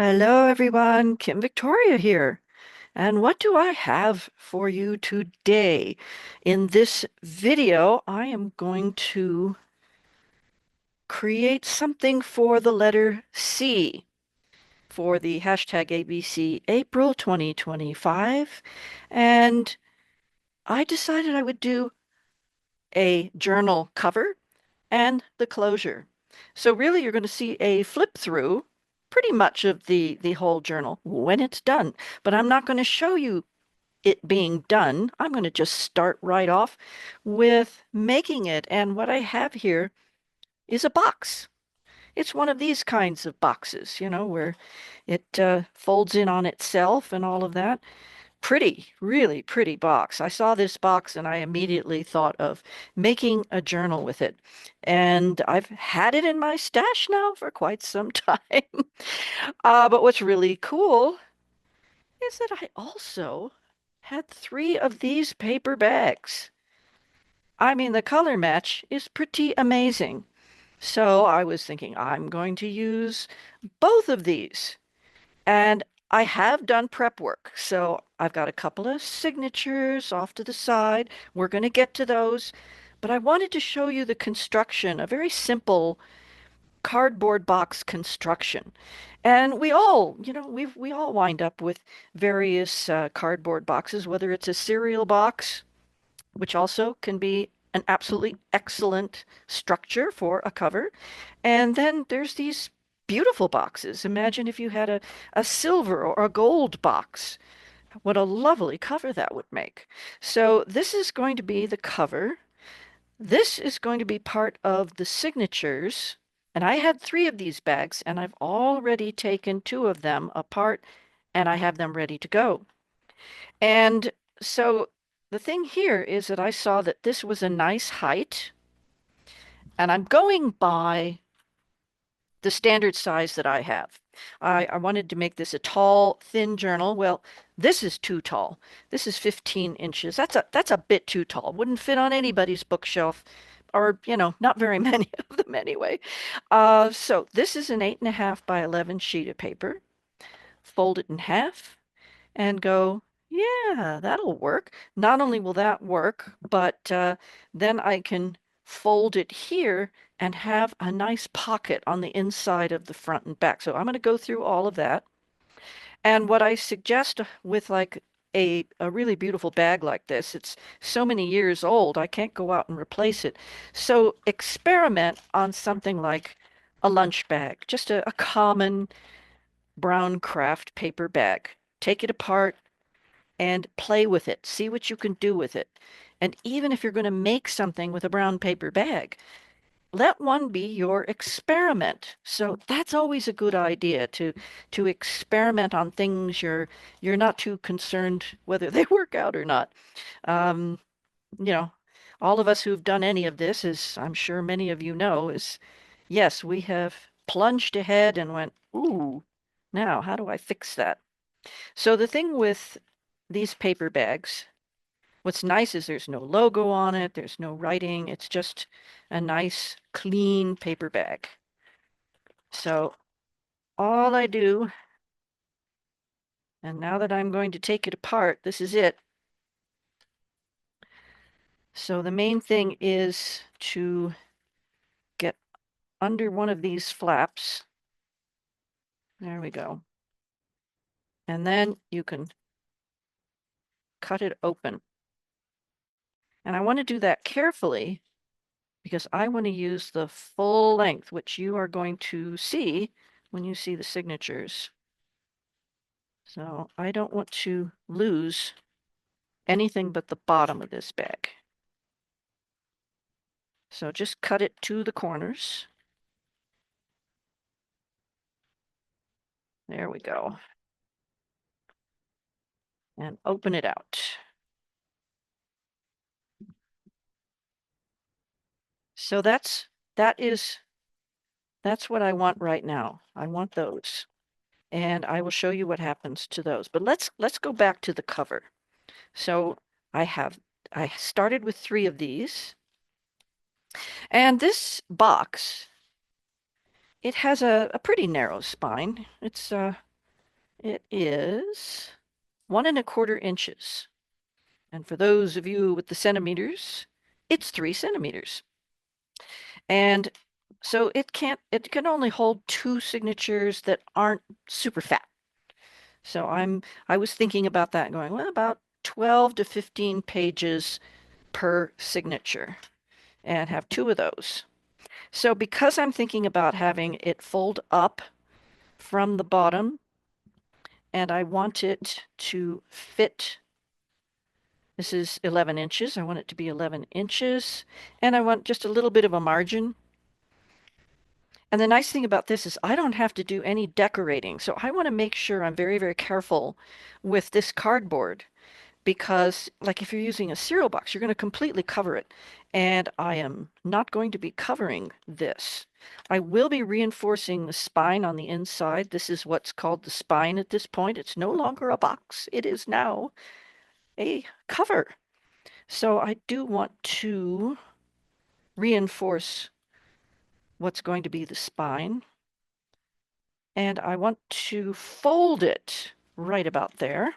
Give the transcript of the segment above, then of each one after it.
Hello, everyone. Kim Victoria here. And what do I have for you today? In this video, I am going to create something for the letter C for the hashtag ABC April 2025. And I decided I would do a journal cover and the closure. So really, you're going to see a flip through pretty much of the whole journal when it's done. But I'm not going to show you it being done. I'm going to just start right off with making it. And what I have here is a box. It's one of these kinds of boxes, where it folds in on itself and all of that. Pretty, really pretty box. I saw this box and I immediately thought of making a journal with it. And I've had it in my stash now for quite some time. But what's really cool is that I also had three of these paper bags. I mean, the color match is pretty amazing. So I was thinking I'm going to use both of these. And I have done prep work. So I've got a couple of signatures off to the side. We're going to get to those. But I wanted to show you the construction, a very simple cardboard box construction. And we all wind up with various cardboard boxes, whether it's a cereal box, which also can be an absolutely excellent structure for a cover. And then there's these beautiful boxes. Imagine if you had a silver or a gold box. What a lovely cover that would make. So this is going to be the cover. This is going to be part of the signatures. And I had three of these bags, and I've already taken two of them apart, and I have them ready to go. And so the thing here is that I saw that this was a nice height, and I'm going by the standard size that I have. I wanted to make this a tall, thin journal. Well, this is too tall. This is 15 inches. That's a bit too tall. Wouldn't fit on anybody's bookshelf, or not very many of them anyway. So this is an 8.5 by 11 sheet of paper. Fold it in half and go, yeah, that'll work. Not only will that work, but then I can fold it here and have a nice pocket on the inside of the front and back. So I'm going to go through all of that. And what I suggest with like a really beautiful bag like this, it's so many years old, I can't go out and replace it. So experiment on something like a lunch bag, just a common brown craft paper bag. Take it apart, and play with it. See what you can do with it. And even if you're going to make something with a brown paper bag, let one be your experiment. So that's always a good idea to experiment on things you're not too concerned whether they work out or not. Um, you know, all of us who've done any of this, as I'm sure many of you know, is yes, we have plunged ahead and went, ooh, now how do I fix that? So the thing with these paper bags, what's nice is there's no logo on it, there's no writing, it's just a nice, clean paper bag. So all I do, and now that I'm going to take it apart, this is it. So the main thing is to get under one of these flaps. There we go. And then you can cut it open. And I want to do that carefully because I want to use the full length, which you are going to see when you see the signatures. So I don't want to lose anything but the bottom of this bag. So just cut it to the corners. There we go. And open it out. So that's what I want right now. I want those. And I will show you what happens to those. But let's go back to the cover. So I started with three of these. And this box, it has a pretty narrow spine. It's It is 1¼ inches. And for those of you with the centimeters, it's 3 centimeters. And so it can only hold 2 signatures that aren't super fat. So I was thinking about that going, well, about 12 to 15 pages per signature and have 2 of those. So because I'm thinking about having it fold up from the bottom and I want it to fit, this is 11 inches. I want it to be 11 inches and I want just a little bit of a margin. And the nice thing about this is I don't have to do any decorating. So I want to make sure I'm very, very careful with this cardboard because like if you're using a cereal box, you're going to completely cover it. And I am not going to be covering this. I will be reinforcing the spine on the inside. This is what's called the spine at this point. It's no longer a box. It is now a cover. So I do want to reinforce what's going to be the spine. And I want to fold it right about there.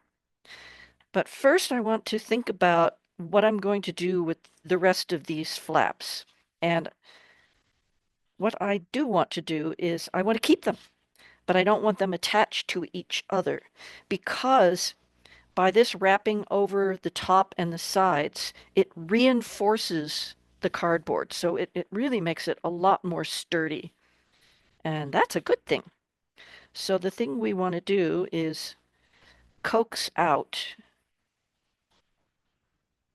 But first I want to think about what I'm going to do with the rest of these flaps. And what I do want to do is I want to keep them, but I don't want them attached to each other because by this wrapping over the top and the sides, it reinforces the cardboard. So it really makes it a lot more sturdy. And that's a good thing. So the thing we want to do is coax out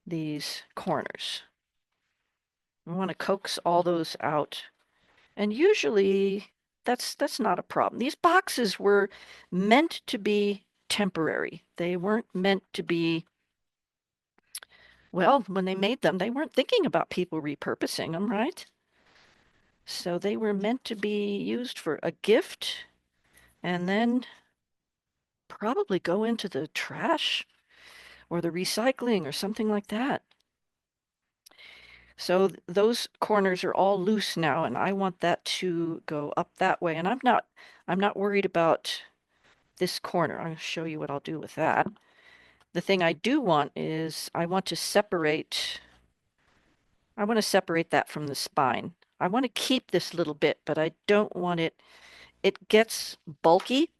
these corners. We want to coax all those out. And usually that's not a problem. These boxes were meant to be temporary. They weren't meant to be, well, when they made them, they weren't thinking about people repurposing them, right? So they were meant to be used for a gift and then probably go into the trash or the recycling or something like that. So those corners are all loose now, and I want that to go up that way. And I'm not worried about this corner. I'll show you what I'll do with that. The thing I do want is I want to separate that from the spine. I want to keep this little bit, but I don't want it, it gets bulky.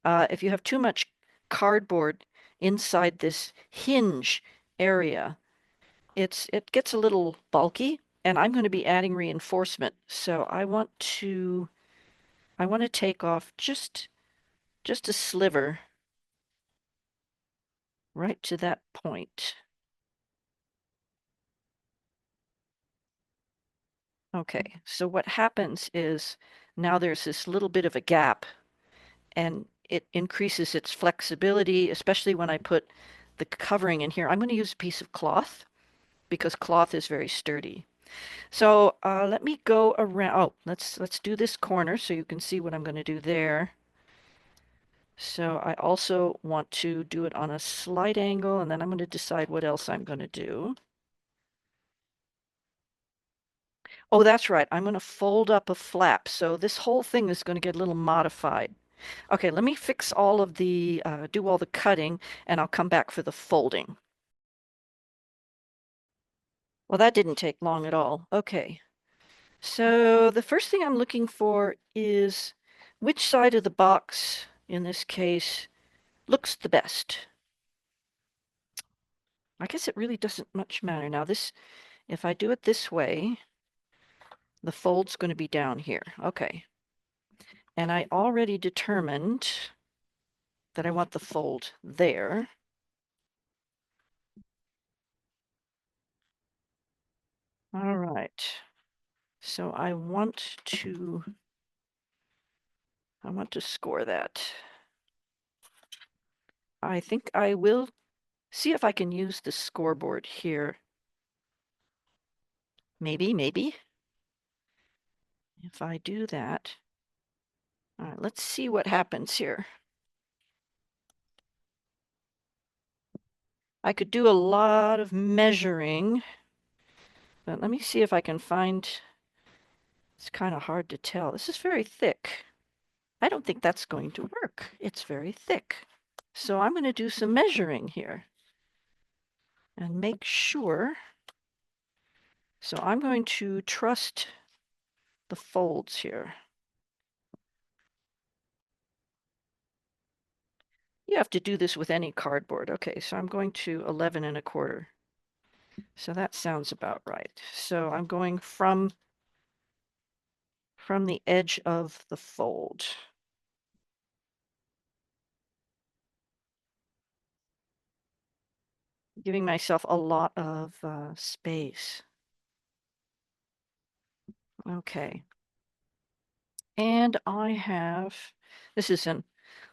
If you have too much cardboard inside this hinge area, it gets a little bulky and I'm going to be adding reinforcement. So I want to take off just a sliver right to that point. Okay, so what happens is now there's this little bit of a gap and it increases its flexibility, especially when I put the covering in here. I'm going to use a piece of cloth because cloth is very sturdy. So let me go around. Oh, let's do this corner so you can see what I'm going to do there. So I also want to do it on a slight angle, and then I'm going to decide what else I'm going to do. Oh, that's right. I'm going to fold up a flap. So this whole thing is going to get a little modified. Okay, let me fix all of the, do all the cutting, and I'll come back for the folding. Well, that didn't take long at all. Okay. So the first thing I'm looking for is which side of the box, in this case, looks the best. I guess it really doesn't much matter. Now this, if I do it this way, the fold's going to be down here. Okay. And I already determined that I want the fold there. All right. So I want to score that. I think I will see if I can use the scoreboard here. Maybe. If I do that. All right, let's see what happens here. I could do a lot of measuring, but let me see if I can find, it's kind of hard to tell. This is very thick. I don't think that's going to work. It's very thick. So I'm going to do some measuring here and make sure. So I'm going to trust the folds here. You have to do this with any cardboard. Okay, so I'm going to 11 1/4. So that sounds about right. So I'm going from the edge of the fold. Giving myself a lot of space. Okay. And I have, this is an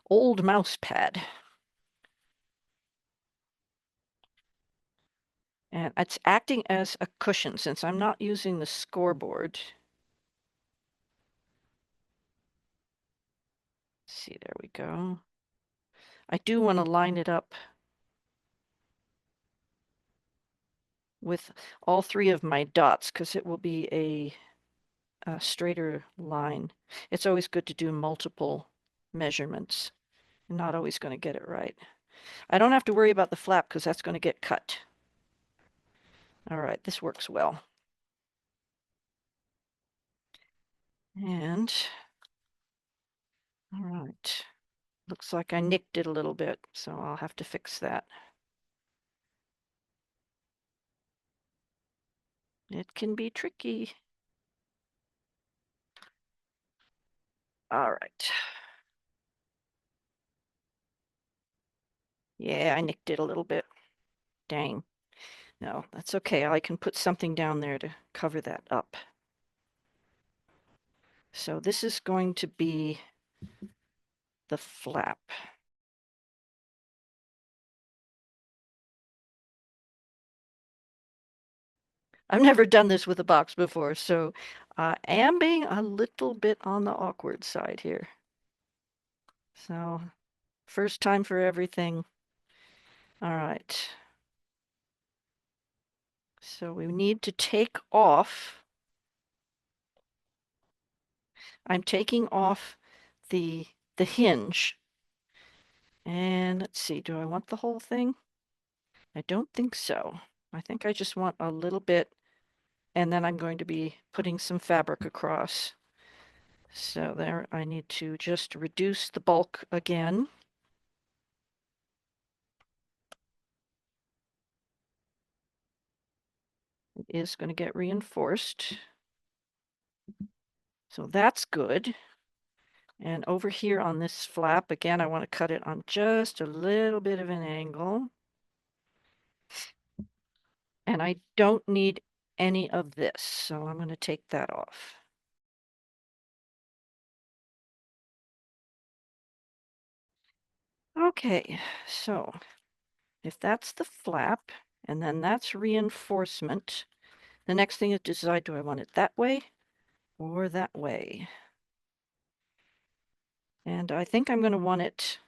old mouse pad. And it's acting as a cushion since I'm not using the scoreboard. Let's see, there we go. I do want to line it up with all 3 of my dots because it will be a straighter line. It's always good to do multiple measurements. I'm not always going to get it right. I don't have to worry about the flap because that's going to get cut. All right, this works well. And, all right, looks like I nicked it a little bit, so I'll have to fix that. It can be tricky. All right. Yeah, I nicked it a little bit. Dang. No, that's okay. I can put something down there to cover that up. So this is going to be the flap. I've never done this with a box before, so I am being a little bit on the awkward side here. So, first time for everything. All right. So we need to take off. I'm taking off the hinge. And let's see, do I want the whole thing? I don't think so. I think I just want a little bit, and then I'm going to be putting some fabric across. So there, I need to just reduce the bulk again. It is going to get reinforced. So that's good. And over here on this flap, again, I want to cut it on just a little bit of an angle. And I don't need any of this, so I'm going to take that off. Okay, so if that's the flap, and then that's reinforcement, the next thing is to decide, do I want it that way or that way? And I think I'm going to want it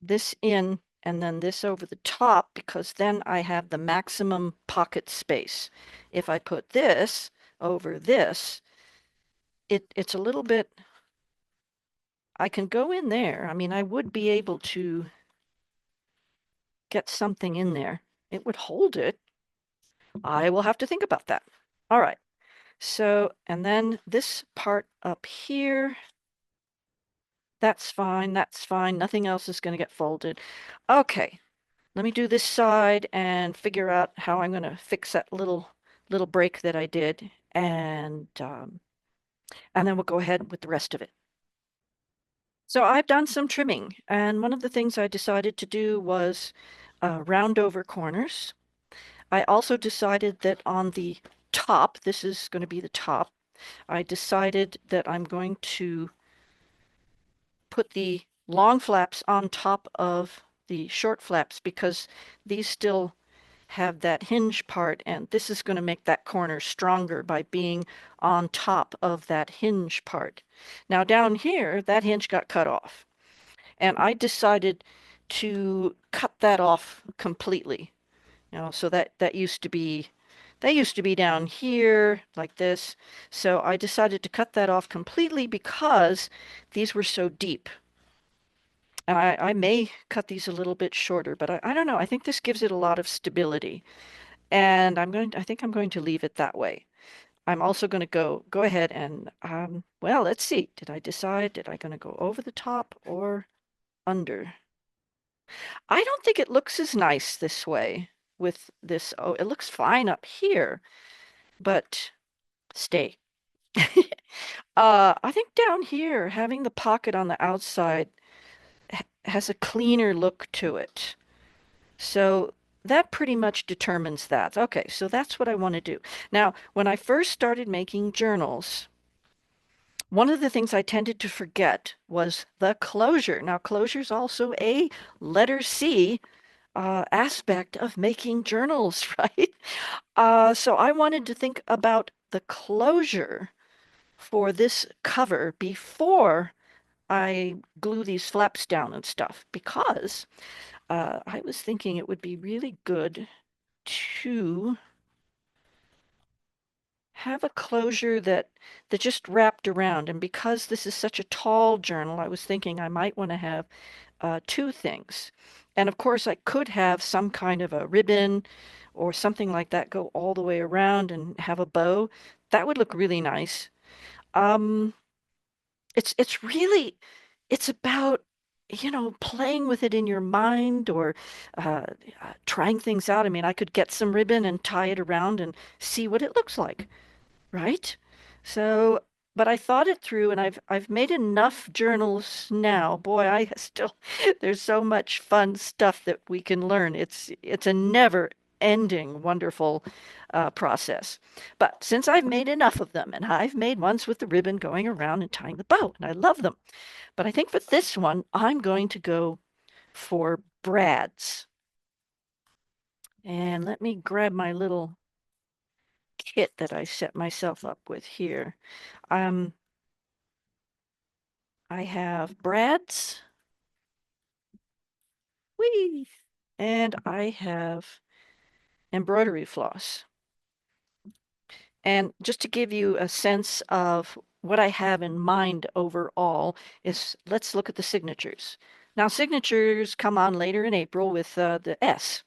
this in and then this over the top because then I have the maximum pocket space. If I put this over this, it's a little bit, I can go in there. I mean, I would be able to get something in there. It would hold it. I will have to think about that. All right. So, and then this part up here, that's fine. That's fine. Nothing else is going to get folded. Okay. Let me do this side and figure out how I'm going to fix that little break that I did, and then we'll go ahead with the rest of it. So I've done some trimming, and one of the things I decided to do was round over corners. I also decided that on the top, this is going to be the top, I decided that I'm going to put the long flaps on top of the short flaps because these still have that hinge part, and this is going to make that corner stronger by being on top of that hinge part. Now down here, that hinge got cut off, and I decided to cut that off completely. You know, so that used to be They used to be down here like this, so I decided to cut that off completely because these were so deep. And I may cut these a little bit shorter, but I don't know. I think this gives it a lot of stability. And I think I'm going to leave it that way. I'm also going to go ahead and, well, let's see. Did I decide? Did I going to go over the top or under? I don't think it looks as nice this way with this. Oh, it looks fine up here, but stay. I think down here, having the pocket on the outside has a cleaner look to it. So that pretty much determines that. Okay, so that's what I want to do. Now, when I first started making journals, one of the things I tended to forget was the closure. Now, closure is also a letter C aspect of making journals, right? So I wanted to think about the closure for this cover before I glue these flaps down and stuff because I was thinking it would be really good to have a closure that just wrapped around. And because this is such a tall journal, I was thinking I might want to have two things. And of course, I could have some kind of a ribbon or something like that go all the way around and have a bow. That would look really nice. Um, it's really it's about playing with it in your mind or uh, trying things out. I mean, I could get some ribbon and tie it around and see what it looks like, right? So, but I thought it through and I've made enough journals now. Boy, I still there's so much fun stuff that we can learn. It's a never ending wonderful process. But since I've made enough of them and I've made ones with the ribbon going around and tying the bow, and I love them. But I think for this one, I'm going to go for brads. And let me grab my little kit that I set myself up with here. Um, I have brads, whee, and I have embroidery floss. And just to give you a sense of what I have in mind overall is let's look at the signatures. Now, signatures come on later in April with the S.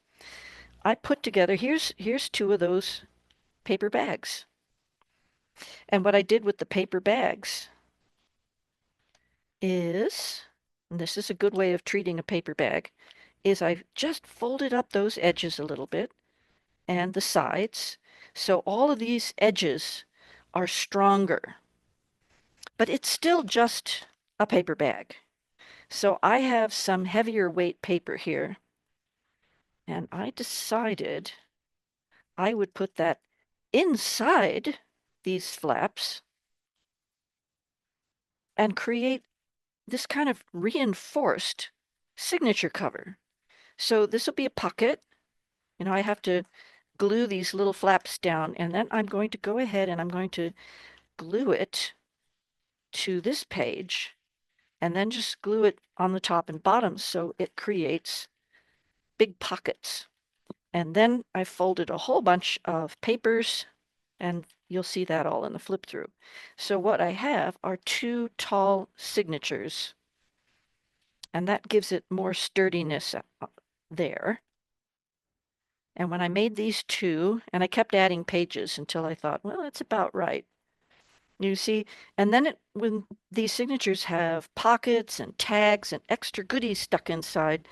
I put together, here's two of those paper bags. And what I did with the paper bags is, and this is a good way of treating a paper bag, is I've just folded up those edges a little bit and the sides. So all of these edges are stronger, but it's still just a paper bag. So I have some heavier weight paper here, and I decided I would put that inside these flaps and create this kind of reinforced signature cover. So this will be a pocket. I have to glue these little flaps down, and then I'm going to go ahead and I'm going to glue it to this page, and then just glue it on the top and bottom so it creates big pockets. And then I folded a whole bunch of papers, and you'll see that all in the flip through. So what I have are two tall signatures, and that gives it more sturdiness there. And when I made these two, and I kept adding pages until I thought, well, that's about right. You see, and then when these signatures have pockets and tags and extra goodies stuck inside,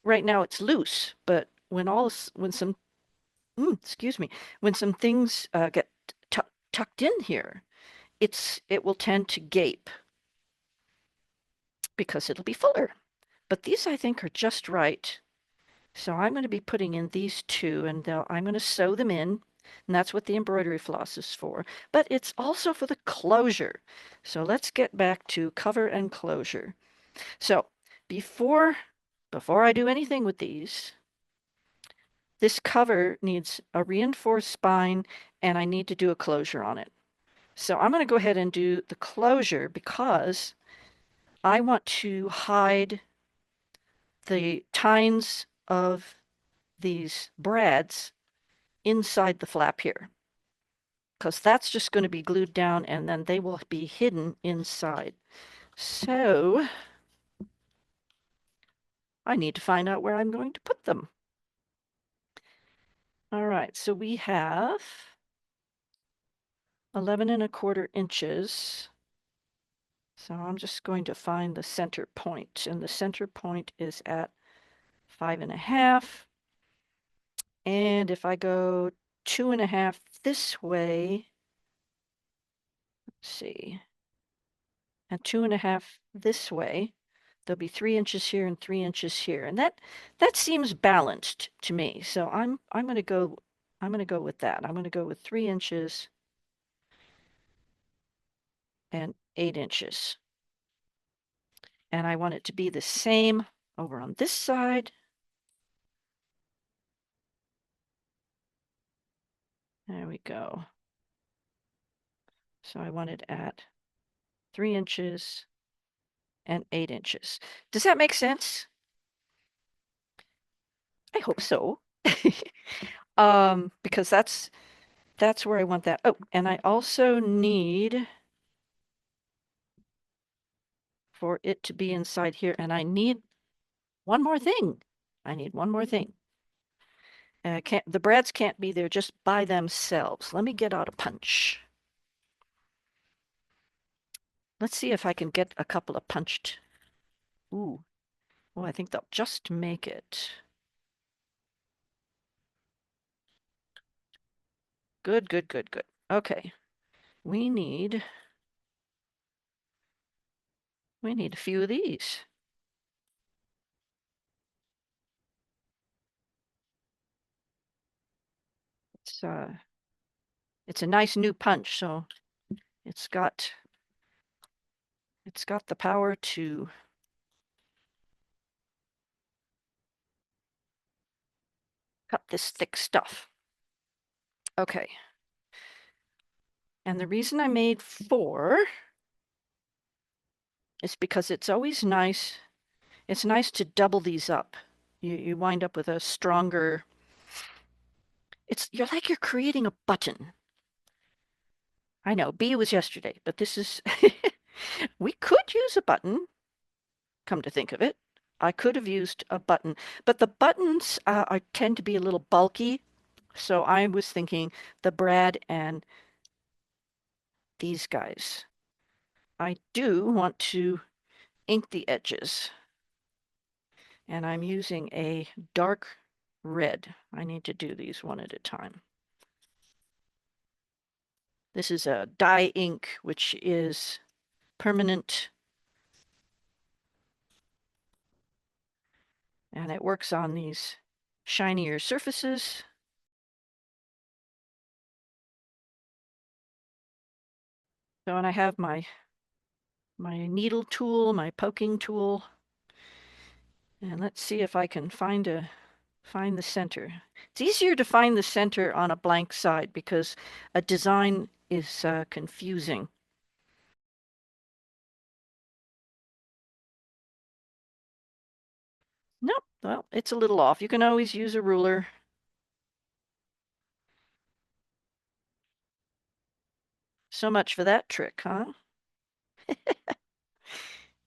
right now it's loose, but when some excuse me, when some things get tucked in here, it will tend to gape because it'll be fuller. But these I think are just right. So I'm going to be putting in these two, and I'm going to sew them in, and that's what the embroidery floss is for. But it's also for the closure. So let's get back to cover and closure. So before I do anything with these, this cover needs a reinforced spine, and I need to do a closure on it. So I'm going to go ahead and do the closure because I want to hide the tines of these brads inside the flap here, because that's just going to be glued down and then they will be hidden inside. So I need to find out where I'm going to put them. All right, so we have 11 1/4 inches. So I'm just going to find the center point, and the center point is at 5.5. And if I go 2.5 this way, let's see, and 2.5 this way, there'll be 3 inches here and 3 inches here, and that seems balanced to me. So I'm going to go with that. I'm going to go with 3 inches and 8 inches, and I want it to be the same over on this side. There we go. So I want it at 3 inches and 8 inches. Does that make sense? I hope so. Because that's where I want that. Oh, and I also need for it to be inside here, and I need one more thing. I need one more thing. The brads can't be there just by themselves. Let me get out a punch. Let's see if I can get a couple of punched. Ooh. Oh, I think they'll just make it. Good, good, good, good. Okay. We need a few of these. It's a nice new punch, so it's got the power to cut this thick stuff. Okay. And the reason I made 4 is because it's always nice. It's nice to double these up. You wind up with a stronger. You're like you're creating a button. I know, B was yesterday, but this is we could use a button, come to think of it. I could have used a button, but the buttons tend to be a little bulky. So I was thinking the brad and these guys. I do want to ink the edges, and I'm using a dark red. I need to do these one at a time. This is a dye ink, which is permanent, and it works on these shinier surfaces. So, and I have my needle tool, my poking tool, and let's see if I can find the center. It's easier to find the center on a blank side because a design is confusing. Nope, well, it's a little off. You can always use a ruler. So much for that trick, huh?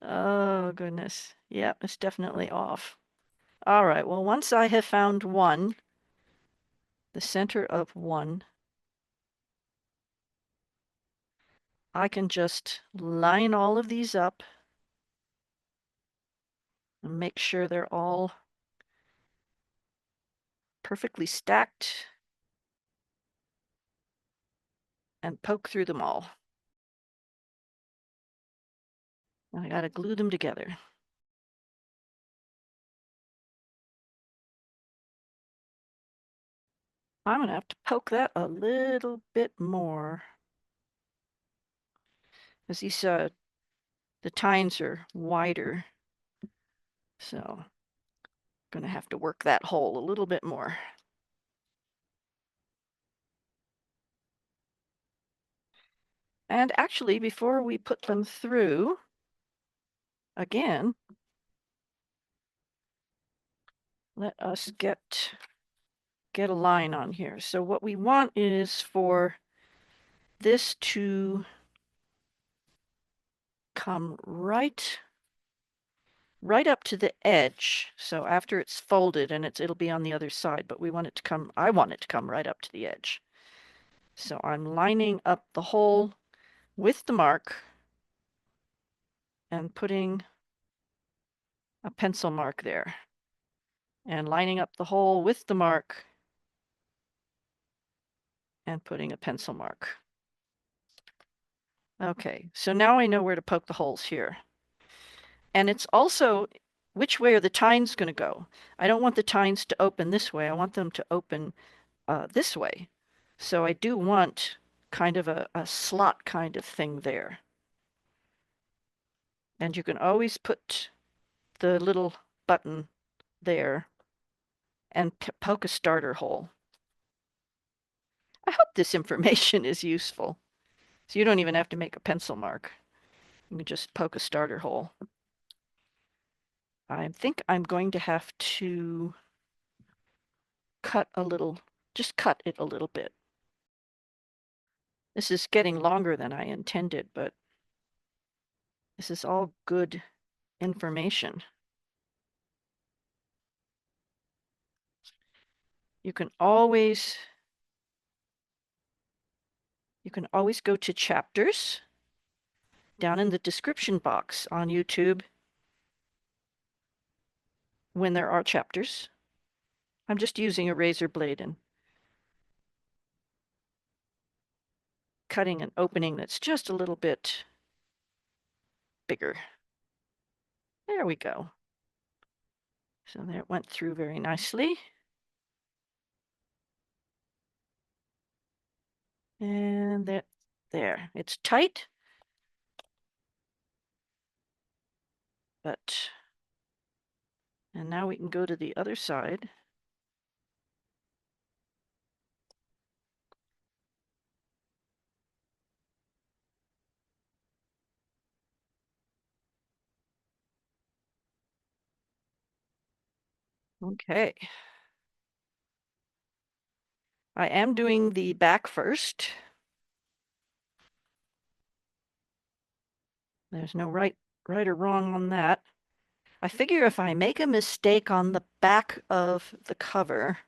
Oh, goodness. Yeah, it's definitely off. All right, well, once I have found one, the center of one, I can just line all of these up and make sure they're all perfectly stacked and poke through them all. And I gotta glue them together. I'm gonna have to poke that a little bit more. Because these, the tines are wider. So, gonna have to work that hole a little bit more. And actually, before we put them through, again, let us get get a line on here. So what we want is for this to come right up to the edge. So after it's folded and it'll be on the other side, but we want it to come, I want it to come right up to the edge. So I'm lining up the hole with the mark and putting a pencil mark there. And lining up the hole with the mark and putting a pencil mark. Okay, so now I know where to poke the holes here. And it's also which way are the tines going to go? I don't want the tines to open this way. I want them to open this way. So I do want kind of a slot kind of thing there. And you can always put the little button there and poke a starter hole. I hope this information is useful. So you don't even have to make a pencil mark. You can just poke a starter hole. I think I'm going to have to just cut it a little bit. This is getting longer than I intended, but this is all good information. You can always go to chapters down in the description box on YouTube when there are chapters. I'm just using a razor blade and cutting an opening that's just a little bit bigger. There we go. So there it went through very nicely. And there, it's tight, and now we can go to the other side. Okay. I am doing the back first. There's no right or wrong on that. I figure if I make a mistake on the back of the cover,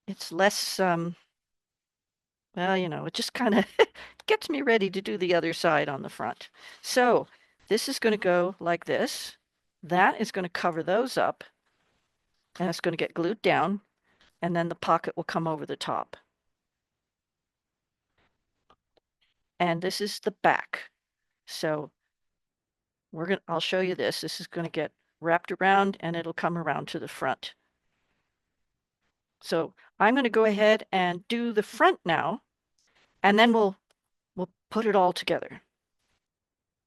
it's less, well, it just kind of gets me ready to do the other side on the front. So this is going to go like this. That is going to cover those up, and it's going to get glued down, and then the pocket will come over the top. And this is the back. So I'll show you this. This is going to get wrapped around and it'll come around to the front. So I'm going to go ahead and do the front now, and then we'll put it all together.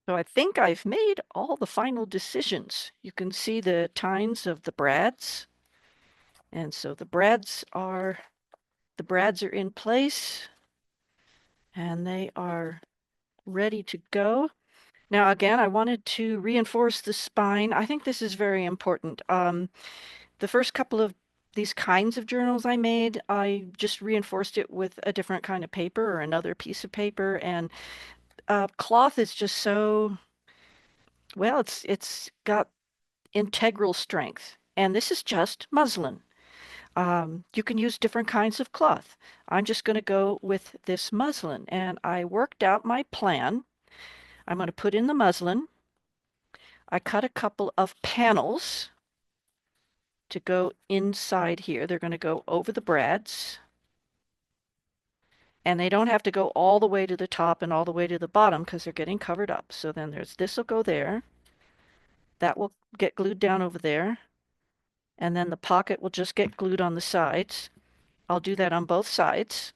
So I think I've made all the final decisions. You can see the tines of the brads. And so the brads are in place and they are ready to go. Now, again, I wanted to reinforce the spine. I think this is very important. The first couple of these kinds of journals I made, I just reinforced it with a different kind of paper or another piece of paper. And cloth is just so, well, it's got integral strength. And this is just muslin. You can use different kinds of cloth. I'm just going to go with this muslin. And I worked out my plan. I'm going to put in the muslin. I cut a couple of panels to go inside here. They're going to go over the brads. And they don't have to go all the way to the top and all the way to the bottom because they're getting covered up. So then this will go there. That will get glued down over there. And then the pocket will just get glued on the sides. I'll do that on both sides.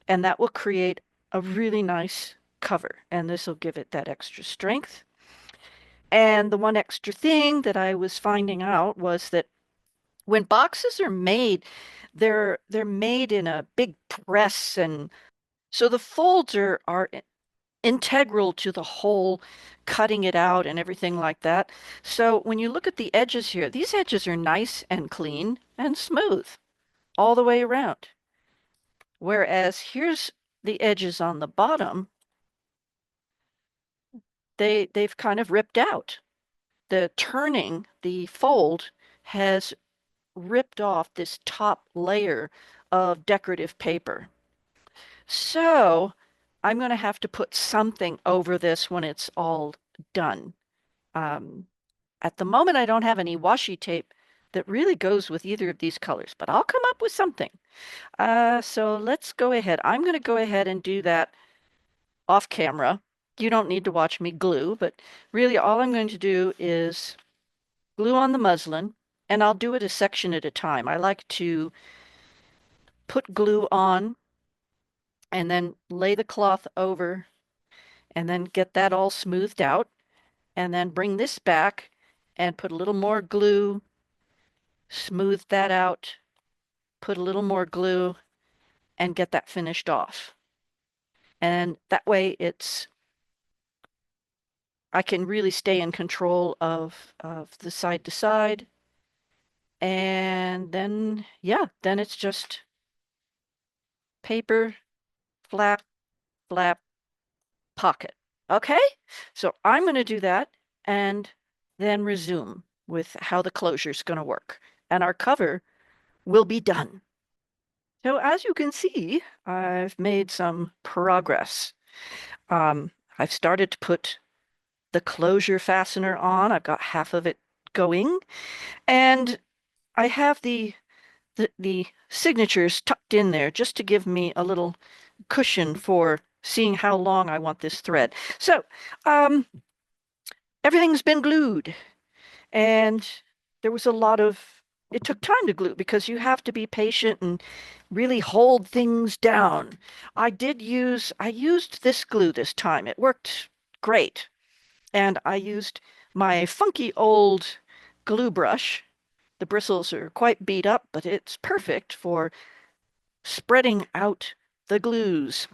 And that will create a really nice cover. And this will give it that extra strength. And the one extra thing that I was finding out was that when boxes are made, they're made in a big press, and so the folds are integral to the whole cutting it out and everything like that. So when you look at the edges here, these edges are nice and clean and smooth all the way around. Whereas here's the edges on the bottom, they've kind of ripped out. The turning, the fold has ripped off this top layer of decorative paper. So I'm going to have to put something over this when it's all done. Um, at the moment, I don't have any washi tape that really goes with either of these colors, but I'll come up with something. So let's go ahead. I'm going to go ahead and do that off camera. You don't need to watch me glue, but really all I'm going to do is glue on the muslin, and I'll do it a section at a time. I like to put glue on and then lay the cloth over and then get that all smoothed out and then bring this back and put a little more glue, smooth that out, put a little more glue and get that finished off. And that way I can really stay in control of the side to side. And then, yeah, then it's just paper, flap, flap, pocket. Okay? So I'm going to do that and then resume with how the closure is going to work. And our cover will be done. So as you can see, I've made some progress. Um, I've started to put the closure fastener on. I've got half of it going. And I have the signatures tucked in there just to give me a little cushion for seeing how long I want this thread. So everything's been glued, and there was a lot of, it took time to glue because you have to be patient and really hold things down. I used this glue this time. It worked great. And I used my funky old glue brush. The bristles are quite beat up, but it's perfect for spreading out the glues.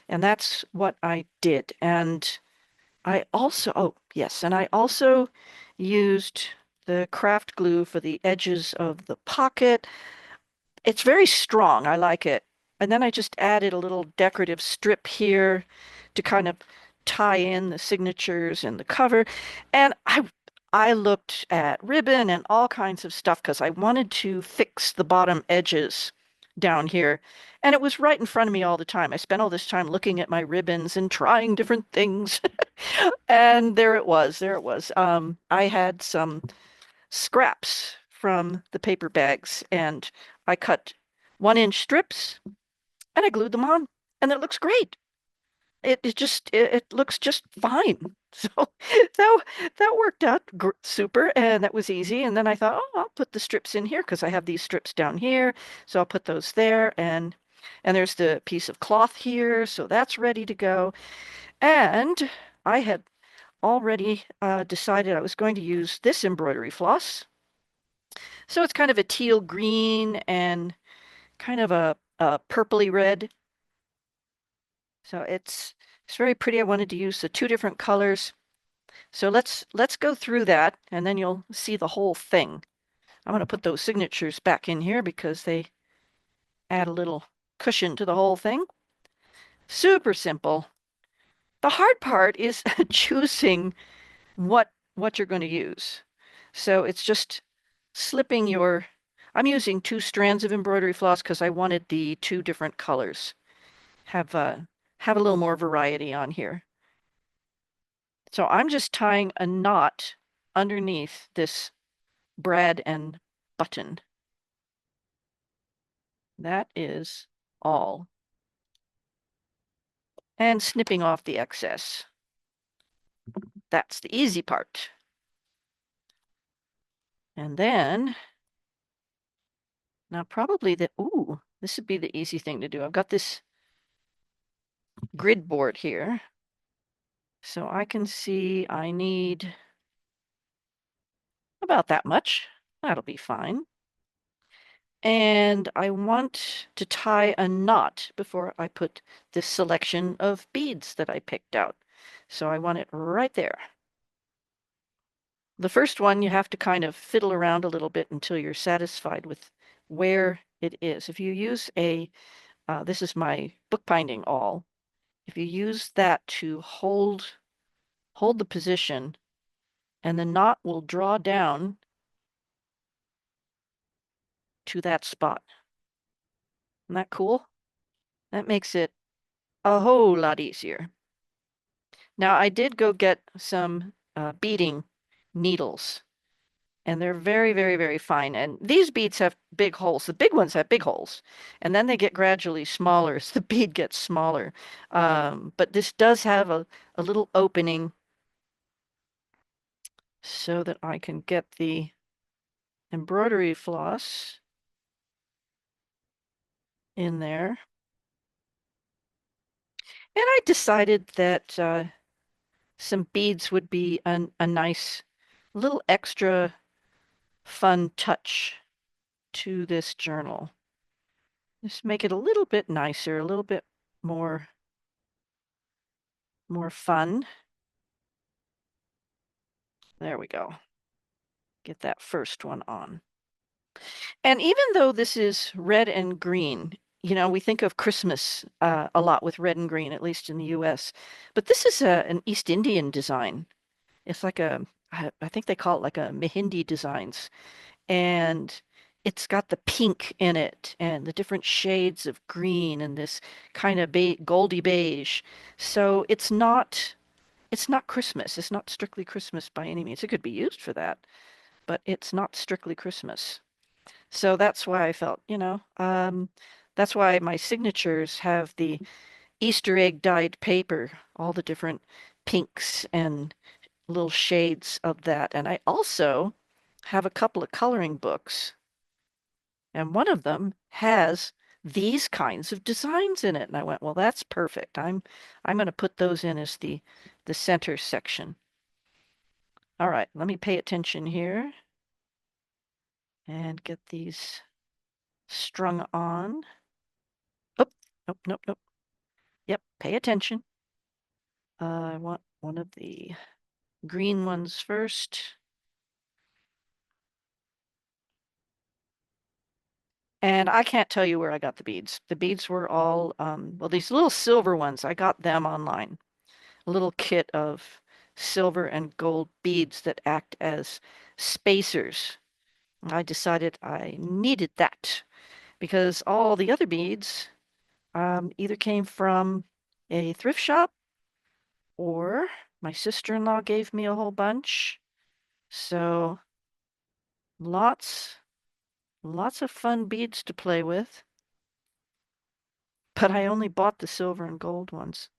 And that's what I did. And I also, oh, yes, and I also used the craft glue for the edges of the pocket. It's very strong. I like it. And then I just added a little decorative strip here to kind of tie in the signatures and the cover. And I looked at ribbon and all kinds of stuff because I wanted to fix the bottom edges down here. And it was right in front of me all the time. I spent all this time looking at my ribbons and trying different things. And there it was. There it was. I had some scraps from the paper bags and I cut 1 inch strips and I glued them on and it looks great. It looks just fine. So that that worked out super and that was easy. And then I thought, oh, I'll put the strips in here because I have these strips down here. So I'll put those there and there's the piece of cloth here. So that's ready to go. And I had already decided I was going to use this embroidery floss. So it's kind of a teal green and kind of a purpley red. So it's very pretty. I wanted to use the 2 different colors. So let's go through that and then you'll see the whole thing. I'm going to put those signatures back in here because they add a little cushion to the whole thing. Super simple. The hard part is choosing what you're going to use. So it's just slipping your, I'm using 2 strands of embroidery floss because I wanted the 2 different colors. Have a little more variety on here. So I'm just tying a knot underneath this brad and button. That is all. And snipping off the excess. That's the easy part. And then, now probably ooh, this would be the easy thing to do. I've got this grid board here. So I can see I need about that much. That'll be fine. And I want to tie a knot before I put this selection of beads that I picked out. So I want it right there. The first one, you have to kind of fiddle around a little bit until you're satisfied with where it is. If you use this is my bookbinding awl. If you use that to hold the position, and the knot will draw down to that spot. Isn't that cool? That makes it a whole lot easier. Now, I did go get some beading needles, and they're very, very, very fine. And these beads have big holes. The big ones have big holes, and then they get gradually smaller as the bead gets smaller. But this does have a little opening so that I can get the embroidery floss in there. And I decided that some beads would be a nice little extra fun touch to this journal. Just make it a little bit nicer, a little bit more fun. There we go. Get that first one on. And even though this is red and green, we think of Christmas a lot with red and green, at least in the US. But this is an East Indian design. It's like I think they call it like a Mehndi designs. And it's got the pink in it and the different shades of green and this kind of goldy beige. So it's not Christmas. It's not strictly Christmas by any means. It could be used for that, but it's not strictly Christmas. So that's why I felt, that's why my signatures have the Easter egg dyed paper, all the different pinks and little shades of that. And I also have a couple of coloring books, and one of them has these kinds of designs in it. And I went, well, that's perfect. I'm going to put those in as the center section. All right, let me pay attention here and get these strung on. Oh, nope, nope, nope. Yep, pay attention. I want one of the green ones first. And I can't tell you where I got the beads. The beads were all, well, these little silver ones, I got them online. A little kit of silver and gold beads that act as spacers. I decided I needed that because all the other beads either came from a thrift shop or my sister-in-law gave me a whole bunch. So lots, lots of fun beads to play with. But I only bought the silver and gold ones.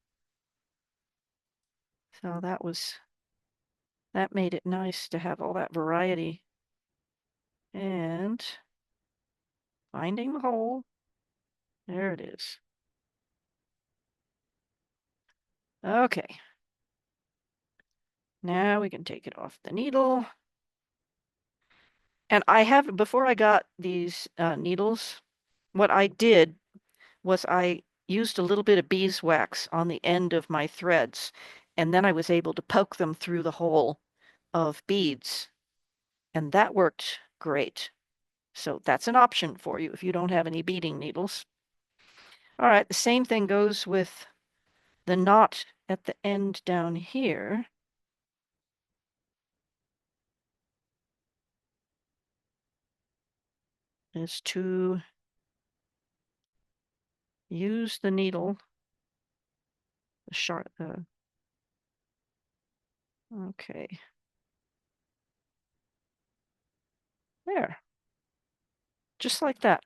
So that made it nice to have all that variety. And finding the hole. There it is. Okay. Now we can take it off the needle. And before I got these needles, what I did was I used a little bit of beeswax on the end of my threads, and then I was able to poke them through the hole of beads, and that worked great. So that's an option for you if you don't have any beading needles. All right, the same thing goes with the knot at the end down here. Is to use the needle, the sharp, okay, there, just like that.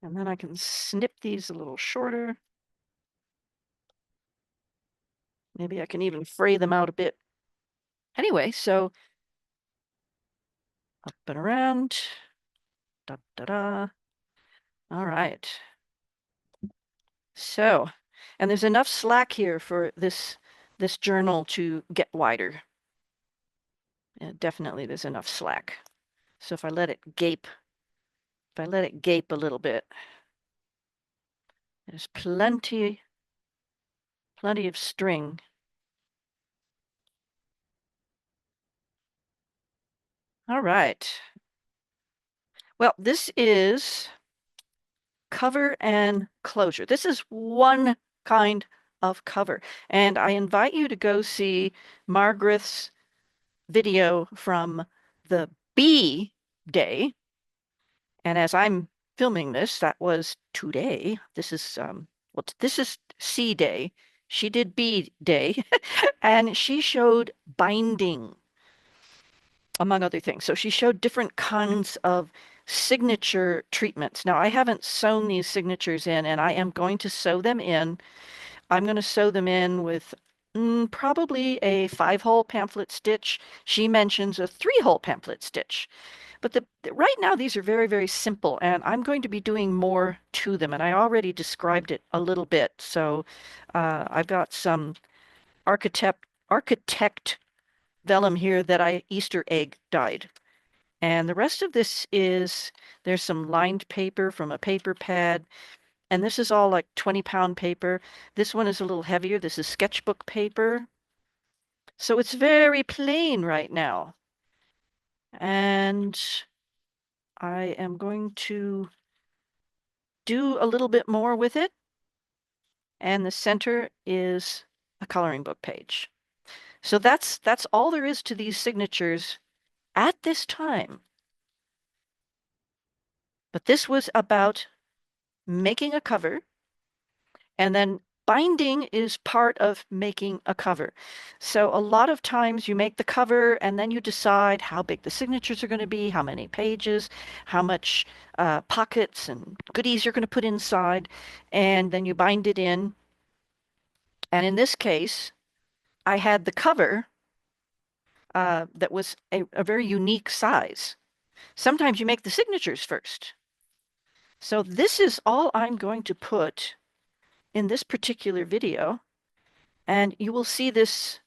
And then I can snip these a little shorter. Maybe I can even fray them out a bit. Anyway, so up and around, da da da. All right. So, and there's enough slack here for this journal to get wider. Definitely there's enough slack. So if I let it gape a little bit, there's plenty Plenty of string. All right. Well, this is cover and closure. This is one kind of cover. And I invite you to go see Margreth's video from the B day. And as I'm filming this, that was today. This is C day. She did B day, and she showed binding, among other things. So she showed different kinds of signature treatments. Now, I haven't sewn these signatures in, and I am going to sew them in. I'm going to sew them in with probably a 5-hole pamphlet stitch. She mentions a 3-hole pamphlet stitch. But right now, these are very, very simple, and I'm going to be doing more to them. And I already described it a little bit. So I've got some architect vellum here that I Easter egg dyed. And the rest of this is, there's some lined paper from a paper pad. And this is all like 20-pound paper. This one is a little heavier. This is sketchbook paper. So it's very plain right now. And I am going to do a little bit more with it. And the center is a coloring book page. So that's all there is to these signatures at this time. But this was about making a cover, and then binding is part of making a cover. So a lot of times you make the cover and then you decide how big the signatures are going to be, how many pages, how much pockets and goodies you're going to put inside, and then you bind it in. And in this case, I had the cover that was a very unique size. Sometimes you make the signatures first. So this is all I'm going to put in this particular video, and you will see this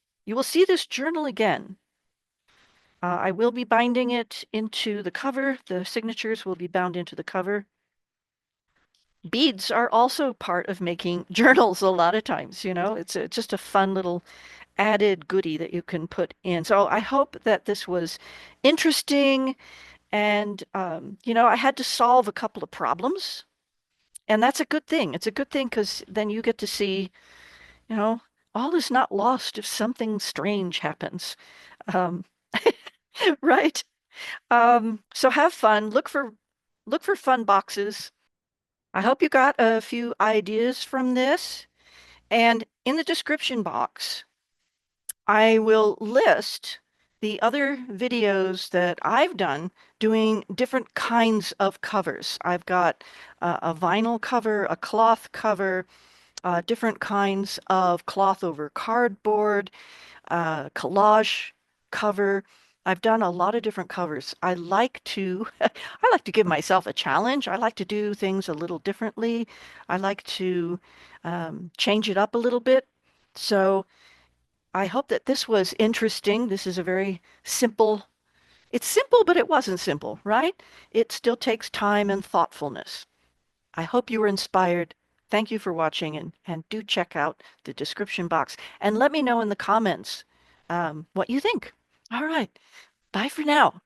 journal again. I will be binding it into the cover. The signatures will be bound into the cover. Beads are also part of making journals a lot of times, you know. It's just a fun little added goodie that you can put in. So I hope that this was interesting. And, you know, I had to solve a couple of problems. And that's a good thing. It's a good thing because then you get to see, you know, all is not lost if something strange happens. Um, right? So have fun. Look for fun boxes. I hope you got a few ideas from this. And in the description box, I will list the other videos that I've done doing different kinds of covers. I've got a vinyl cover, a cloth cover, different kinds of cloth over cardboard, collage cover. I've done a lot of different covers. I like to I like to give myself a challenge. I like to do things a little differently. I like to change it up a little bit. So I hope that this was interesting. This is a very simple, it's simple, but it wasn't simple, right? It still takes time and thoughtfulness. I hope you were inspired. Thank you for watching, and do check out the description box and let me know in the comments what you think. All right. Bye for now.